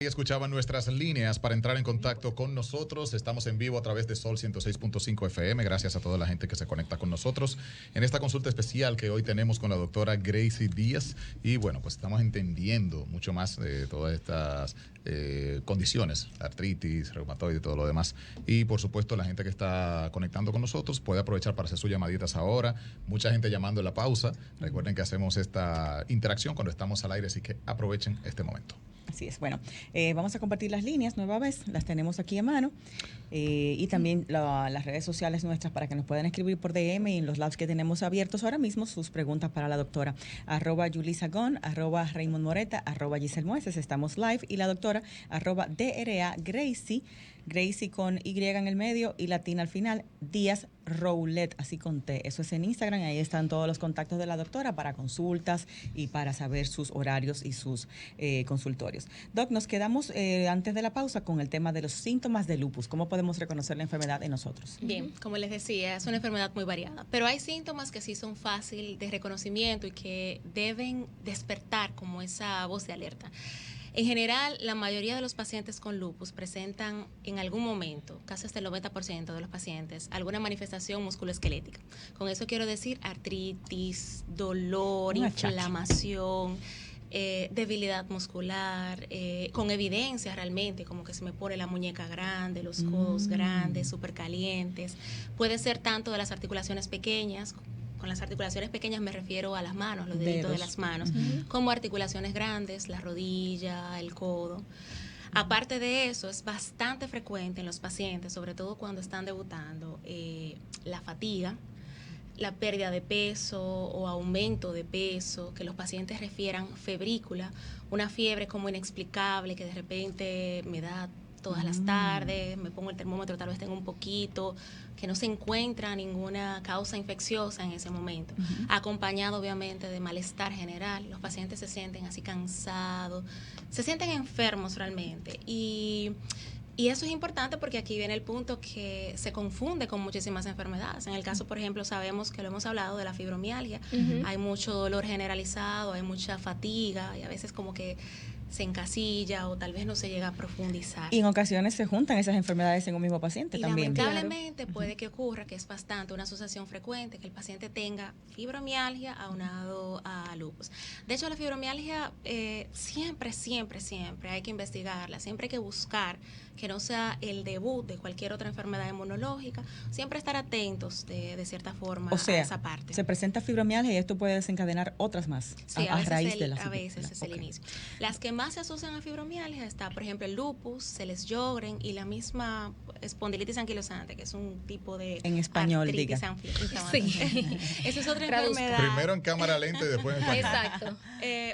Y escuchaban nuestras líneas para entrar en contacto con nosotros. Estamos en vivo a través de Sol 106.5 FM. Gracias a toda la gente que se conecta con nosotros en esta consulta especial que hoy tenemos con la doctora Gracie Díaz. Y bueno, pues estamos entendiendo mucho más de todas estas condiciones, artritis, reumatoide y todo lo demás. Y por supuesto, la gente que está conectando con nosotros puede aprovechar para hacer sus llamaditas ahora. Mucha gente llamando en la pausa. Recuerden que hacemos esta interacción cuando estamos al aire, así que aprovechen este momento. Así es. Bueno, vamos a compartir las líneas nueva vez, las tenemos aquí a mano, y también las redes sociales nuestras para que nos puedan escribir por DM y en los labs que tenemos abiertos ahora mismo sus preguntas para la doctora. @Yulisa @Raymond Moreta, @Giselle Mueces, estamos live, y la doctora @DRA Gracie, Gracie con Y en el medio y latina al final, Díaz Roulette, así con T. Eso es en Instagram, ahí están todos los contactos de la doctora para consultas y para saber sus horarios y sus consultorios. Doc, nos quedamos antes de la pausa con el tema de los síntomas de lupus. ¿Cómo podemos reconocer la enfermedad en nosotros? Bien, como les decía, es una enfermedad muy variada, pero hay síntomas que sí son fácil de reconocimiento y que deben despertar como esa voz de alerta. En general, la mayoría de los pacientes con lupus presentan en algún momento, casi hasta el 90% de los pacientes, alguna manifestación musculoesquelética. Con eso quiero decir artritis, dolor, inflamación, debilidad muscular, con evidencia realmente, como que se me pone la muñeca grande, los codos grandes, súper calientes. Puede ser tanto de las articulaciones pequeñas. Con las articulaciones pequeñas me refiero a las manos, los deditos de las manos, como articulaciones grandes, la rodilla, el codo. Aparte de eso, es bastante frecuente en los pacientes, sobre todo cuando están debutando, la fatiga, la pérdida de peso o aumento de peso, que los pacientes refieran febrícula, una fiebre como inexplicable que de repente me da todas las tardes, me pongo el termómetro, tal vez tengo un poquito, que no se encuentra ninguna causa infecciosa en ese momento, acompañado obviamente de malestar general. Los pacientes se sienten así cansados, se sienten enfermos realmente, y eso es importante porque aquí viene el punto que se confunde con muchísimas enfermedades. En el caso, por ejemplo, sabemos que lo hemos hablado de la fibromialgia, hay mucho dolor generalizado, hay mucha fatiga y a veces como que se encasilla o tal vez no se llega a profundizar. Y en ocasiones se juntan esas enfermedades en un mismo paciente y también. Lamentablemente puede que ocurra, que es bastante una asociación frecuente, que el paciente tenga fibromialgia aunado a lupus. De hecho, la fibromialgia siempre hay que investigarla, siempre hay que buscar que no sea el debut de cualquier otra enfermedad inmunológica, siempre estar atentos de cierta forma, o sea, a esa parte. Se presenta fibromialgia y esto puede desencadenar otras más, sí, a raíz de la a veces es el inicio. Las que más se asocian a fibromialgia está, por ejemplo, el lupus, Sjögren y la misma espondilitis anquilosante, que es un tipo de en español, artritis sí. Esa es otra enfermedad. Primero en cámara lenta y después en español. Exacto.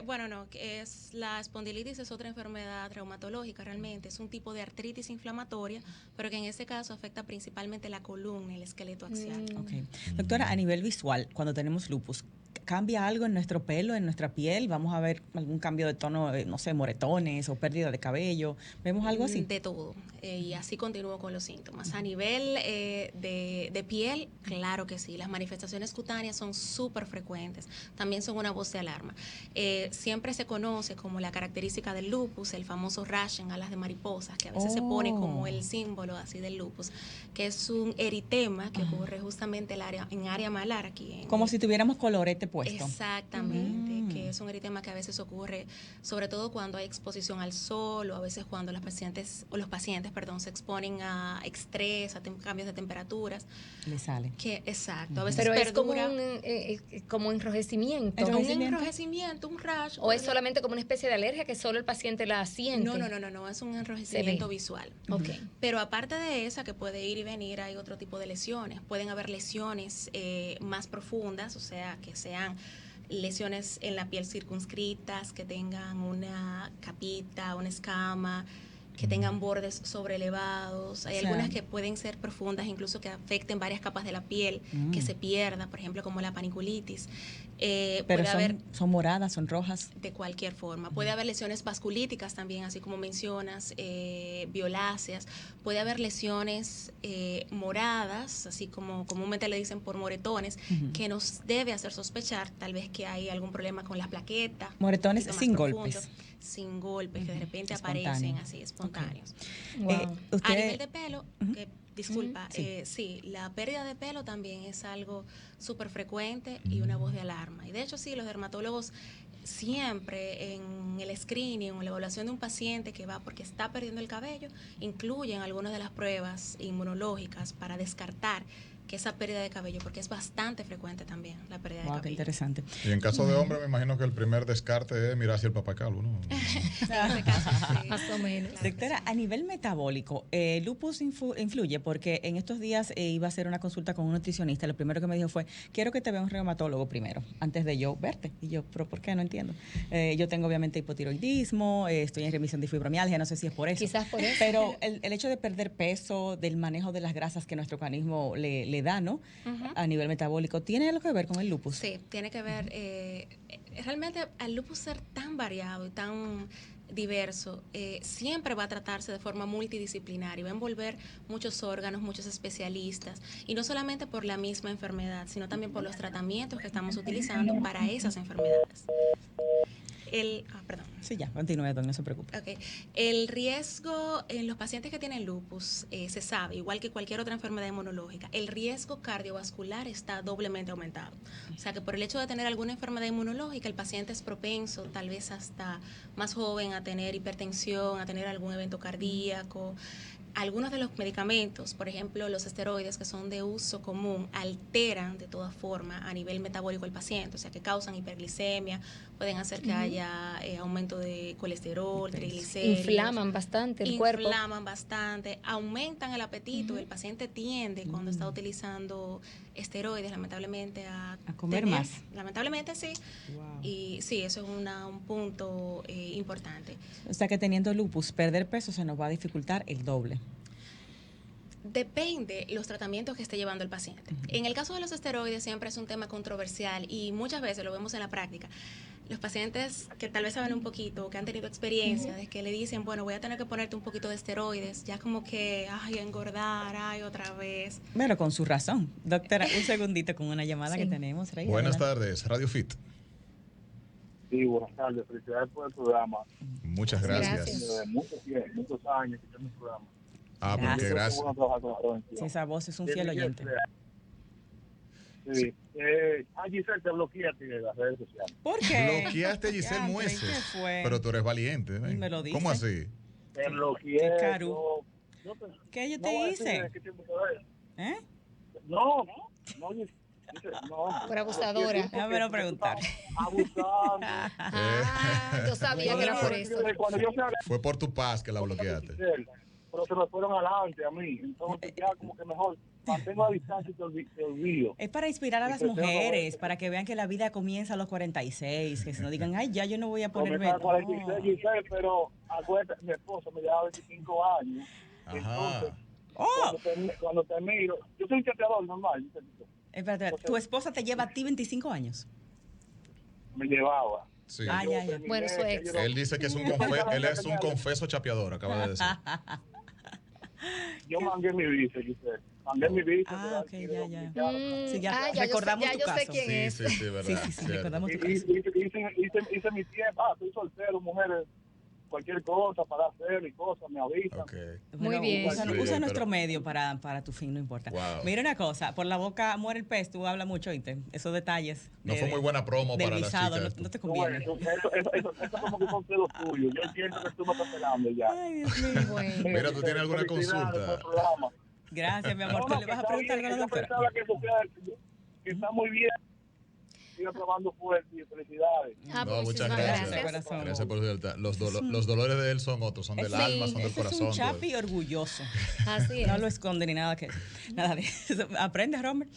Bueno, no, que es la espondilitis es otra enfermedad reumatológica realmente, es un tipo de artritis inflamatoria, pero que en este caso afecta principalmente la columna y el esqueleto axial. Okay. Doctora, a nivel visual, cuando tenemos lupus, ¿cambia algo en nuestro pelo, en nuestra piel? ¿Vamos a ver algún cambio de tono, no sé, moretones o pérdida de cabello? ¿Vemos algo así? De todo. Y así continúo con los síntomas. A nivel de piel, claro que sí. Las manifestaciones cutáneas son súper frecuentes. También son una voz de alarma. Siempre se conoce como la característica del lupus, el famoso rash en alas de mariposas, que a veces se pone como el símbolo así del lupus, que es un eritema que ocurre justamente en área malar aquí. Como si tuviéramos colorete puesto. Exactamente, que es un eritema que a veces ocurre, sobre todo cuando hay exposición al sol o a veces cuando los pacientes se exponen a estrés, a cambios de temperaturas. Le sale. Exacto, a veces pero perdura. Es como enrojecimiento. Un enrojecimiento, un rash. ¿O es solamente como una especie de alergia que solo el paciente la siente? No, es un enrojecimiento visual. Okay. Pero aparte de esa, que puede ir y venir, hay otro tipo de lesiones. Pueden haber lesiones más profundas, o sea, que sean lesiones en la piel circunscritas, que tengan una capita, una escama, que tengan bordes sobrelevados. Hay algunas que pueden ser profundas, incluso que afecten varias capas de la piel, que se pierda, por ejemplo, como la paniculitis. Pero son moradas, son rojas. De cualquier forma. Puede haber lesiones vasculíticas también, así como mencionas, violáceas. Puede haber lesiones moradas, así como comúnmente le dicen por moretones, que nos debe hacer sospechar tal vez que hay algún problema con las plaquetas. Moretones sin golpes. sin golpes, que de repente Espontáneo. aparecen así, espontáneos. Wow. A nivel de pelo, disculpa, Sí. sí, la pérdida de pelo también es algo súper frecuente y una voz de alarma. Y de hecho, sí, los dermatólogos siempre en el screening o en la evaluación de un paciente que va porque está perdiendo el cabello, incluyen algunas de las pruebas inmunológicas para descartar que esa pérdida de cabello, porque es bastante frecuente también la pérdida de Wow, qué cabello. interesante. Y en caso de hombre, me imagino que el primer descarte es mirar hacia el papacalo, ¿no? En este caso, sí. Más o menos. Claro que Doctora, a nivel metabólico, ¿lupus influye? Porque en estos días iba a hacer una consulta con un nutricionista. Lo primero que me dijo fue, quiero que te vea un reumatólogo primero, antes de yo verte. Y yo, ¿pero por qué? No entiendo. Yo tengo obviamente hipotiroidismo, estoy en remisión de fibromialgia, no sé si es por eso. Quizás por eso. Pero el hecho de perder peso, del manejo de las grasas que nuestro organismo le da, ¿no? Ujú. A nivel metabólico, ¿tiene algo que ver con el lupus? Sí, tiene que ver, realmente al lupus ser tan variado y tan diverso, siempre va a tratarse de forma multidisciplinaria, va a envolver muchos órganos, muchos especialistas, y no solamente por la misma enfermedad, sino también por los tratamientos que estamos utilizando para esas enfermedades. Perdón. Sí, ya, continúe, don, no se preocupe. Okay. El riesgo en los pacientes que tienen lupus se sabe, igual que cualquier otra enfermedad inmunológica, el riesgo cardiovascular está doblemente aumentado. O sea que por el hecho de tener alguna enfermedad inmunológica, el paciente es propenso, tal vez hasta más joven, a tener hipertensión, a tener algún evento cardíaco. Algunos de los medicamentos, por ejemplo, los esteroides que son de uso común, alteran de todas formas a nivel metabólico el paciente, o sea que causan hiperglicemia, pueden hacer que haya aumento de colesterol, triglicéridos. Inflaman bastante el cuerpo. Inflaman bastante, aumentan el apetito. El paciente tiende, cuando está utilizando esteroides, lamentablemente, a comer tener- más. Lamentablemente, sí. Wow. Y sí, eso es un punto importante. O sea que teniendo lupus, perder peso se nos va a dificultar el doble. Depende los tratamientos que esté llevando el paciente. En el caso de los esteroides siempre es un tema controversial y muchas veces lo vemos en la práctica. Los pacientes que tal vez saben un poquito, que han tenido experiencia, de que le dicen, bueno, voy a tener que ponerte un poquito de esteroides, ya como que, ay, engordar, ay, otra vez. Pero con su razón. Doctora, un segundito con una llamada Sí. que tenemos. Rey, Buenas adelante. tardes, Radio Fit. Sí, buenas tardes. Felicidades por el programa. Muchas gracias. Gracias. De muchos años escuchando el programa. Ah, pues qué Gracias. gracias. Bueno trabajar con la prevención. Si esa voz es un fiel oyente. Sí. Giselle, te bloqueaste de las redes sociales. ¿Por qué? Bloqueaste a Giselle Diantre, Mueces. ¿qué fue? Pero tú eres valiente. ¿eh? Y me lo dice. ¿Cómo así? Te bloqueé. qué caro. yo ¿Qué yo no te voy a decir hice? de qué tiempo que es. ¿Eh? No, no. Por abusadora. Déjamelo preguntar. Abusando. Yo sabía que era por eso. Cuando yo sea Fue por tu paz que la bloqueaste. Giselle, pero se me fueron adelante a mí. Entonces ya como que mejor mantengo a distancia y te olvido. Es para inspirar a Y las que sea mujeres, una- para que vean que la vida comienza a los 46, que se no digan, ay, ya yo no voy a ponerme... Comenzaba a 46, Giselle, pero acuérdate, mi esposo me llevaba 25 años. Ajá. Entonces, ¡Oh! cuando te miro, yo soy un chateador normal, Espérate, ¿tu esposa te lleva a ti 25 años? me llevaba. Sí. Ah, ya, ya. Bueno, su ex. Él dice que es él es un confeso chapeador, acaba de decir. Yo mangué mi visa, Giselle. Mandé mi visa. Ah, ok, ya, ya. Mm, Sí, ya yo sé- recordamos tu yo sé caso. quién Sí, es. sí, verdad. Sí, sí, sí, cierto. recordamos tu Hice, caso. hice mi tiempo. Soy soltero, mujeres. Cualquier cosa para hacer y cosas, me avisan. Ok. Muy bien. Usa, Sí, usa pero- nuestro medio para tu fin, no importa. Wow. Mira una cosa, por la boca muere el pez, tú hablas mucho, ¿oíste? Esos detalles. No fue muy buena promo del para las visado, chicas. no te No, conviene. eso como que son celos tuyos. Yo entiendo que tú me estás pelando ya. Ay, Dios mío. Bueno. Mira, ¿tú tienes alguna Felicidades por el consulta? programa. Gracias, mi amor. No, ¿Tú no, le que vas a está preguntar bien, algo a la que yo doctora? pensaba que está muy bien. Siga trabajando fuerte y felicidades. Ah, No, pues, muchas muchísimas gracias. corazón. Gracias por su lealtad. Los dolores de él son otros, son del Sí, alma, son del ese es corazón. un todo. chapi orgulloso. Así es. No lo esconde ni nada que nada de eso. Aprende, Robert.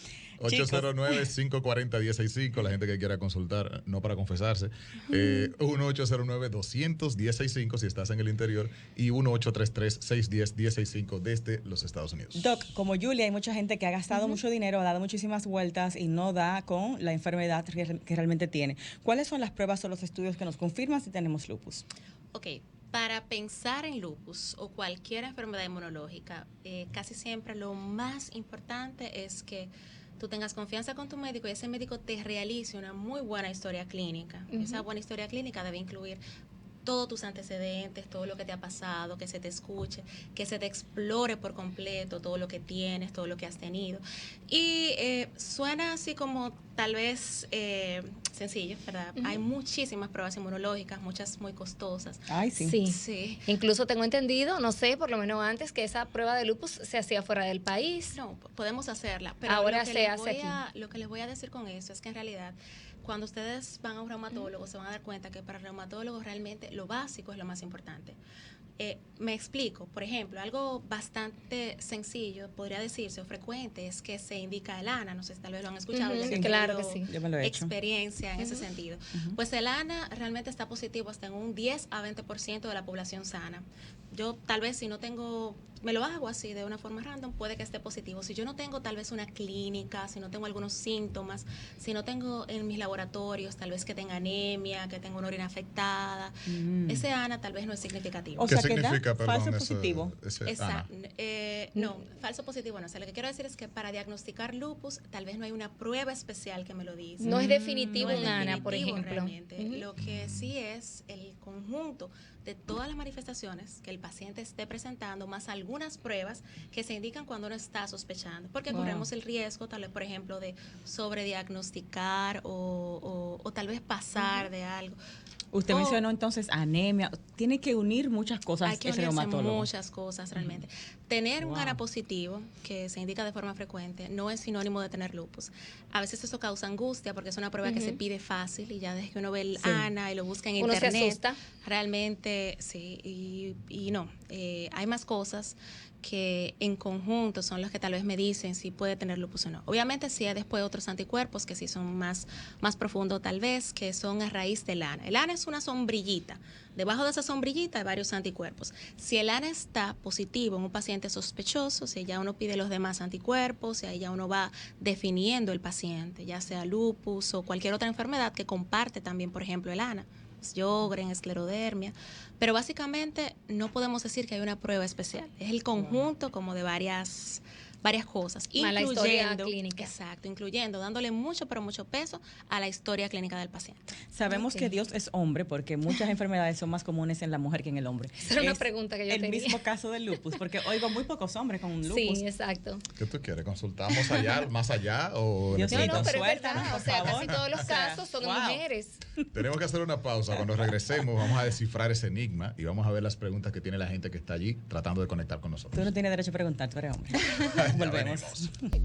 Chicos, 809-540-165, la gente que quiera consultar, no para confesarse. 1-809-200-165 si estás en el interior y 1-833-610-165 desde los Estados Unidos. Doc, como Julia, hay mucha gente que ha gastado mucho dinero, ha dado muchísimas vueltas y no da con la enfermedad que realmente tiene. ¿Cuáles son las pruebas o los estudios que nos confirman si tenemos lupus? Ok, para pensar en lupus o cualquier enfermedad inmunológica, casi siempre lo más importante es que tú tengas confianza con tu médico y ese médico te realice una muy buena historia clínica. Esa buena historia clínica debe incluir todos tus antecedentes, todo lo que te ha pasado, que se te escuche, que se te explore por completo todo lo que tienes, todo lo que has tenido. Y suena así como tal vez sencillo, ¿verdad? Hay muchísimas pruebas inmunológicas, muchas muy costosas. Ay, sí. Sí. Sí. Incluso tengo entendido, no sé, por lo menos antes, que esa prueba de lupus se hacía fuera del país. No, podemos hacerla, pero Ahora lo que se les hace voy aquí. lo que les voy a decir con eso es que en realidad cuando ustedes van a un reumatólogo se van a dar cuenta que para el reumatólogo realmente lo básico es lo más importante. Me explico, por ejemplo, algo bastante sencillo, podría decirse, o frecuente, es que se indica el ANA, no sé si tal vez lo han escuchado, Ujú, ya han claro tenido que sí. Yo me lo he hecho. experiencia en ese sentido. Pues el ANA realmente está positivo hasta en un 10 a 20% de la población sana. Yo tal vez si no tengo, me lo hago así de una forma random, puede que esté positivo. Si yo no tengo tal vez una clínica, si no tengo algunos síntomas, si no tengo en mis laboratorios tal vez que tenga anemia, que tenga una orina afectada, ese ANA tal vez no es significativo. O ¿Qué sea, que da significa, perdón, falso ese- positivo. ese Exacto. ANA? No, falso positivo no. O sea, lo que quiero decir es que para diagnosticar lupus tal vez no hay una prueba especial que me lo dice. No es definitivo No es un ANA, por definitivo ejemplo. realmente. Ujú. Lo que sí es el conjunto de todas las manifestaciones que el paciente esté presentando, más algunas pruebas que se indican cuando uno está sospechando. Porque Wow. corremos el riesgo, tal vez, por ejemplo, de sobrediagnosticar o tal vez pasar de algo. Usted O- mencionó entonces anemia. Tiene que unir muchas cosas hay que ese unirse reumatólogo. muchas cosas realmente. Tener un Wow. ANA positivo, que se indica de forma frecuente, no es sinónimo de tener lupus. A veces eso causa angustia porque es una prueba que se pide fácil y ya desde que uno ve el Sí. ANA y lo busca en Uno se internet, asusta. realmente sí, y no. Hay más cosas que en conjunto son los que tal vez me dicen si puede tener lupus o no. Obviamente sí hay después otros anticuerpos que sí son más profundos tal vez, que son a raíz del ANA. El ANA es una sombrillita. Debajo de esa sombrillita hay varios anticuerpos. Si el ANA está positivo en un paciente sospechoso, si ya uno pide los demás anticuerpos, si ahí ya uno va definiendo el paciente, ya sea lupus o cualquier otra enfermedad que comparte también, por ejemplo, el ANA. Sjögren, esclerodermia, pero básicamente no podemos decir que hay una prueba especial, es el conjunto como de varias cosas, Más la historia incluyendo, clínica. exacto, incluyendo dándole mucho pero mucho peso a la historia clínica del paciente. Sabemos Ok. que Dios es hombre porque muchas enfermedades son más comunes en la mujer que en el hombre. Esa era una Es pregunta que yo el tenía. mismo caso del lupus, porque oigo muy pocos hombres con lupus. Sí, exacto. ¿Qué tú quieres? ¿Consultamos allá, más allá o Dios No, mío, no, pero es suéltanos, verdad. por O sea, favor. casi todos los O sea, casos son wow. mujeres. Tenemos que hacer una pausa. Cuando regresemos vamos a descifrar ese enigma y vamos a ver las preguntas que tiene la gente que está allí tratando de conectar con nosotros. Tú no tienes derecho a preguntar, tú eres hombre. Ya Volvemos. venimos.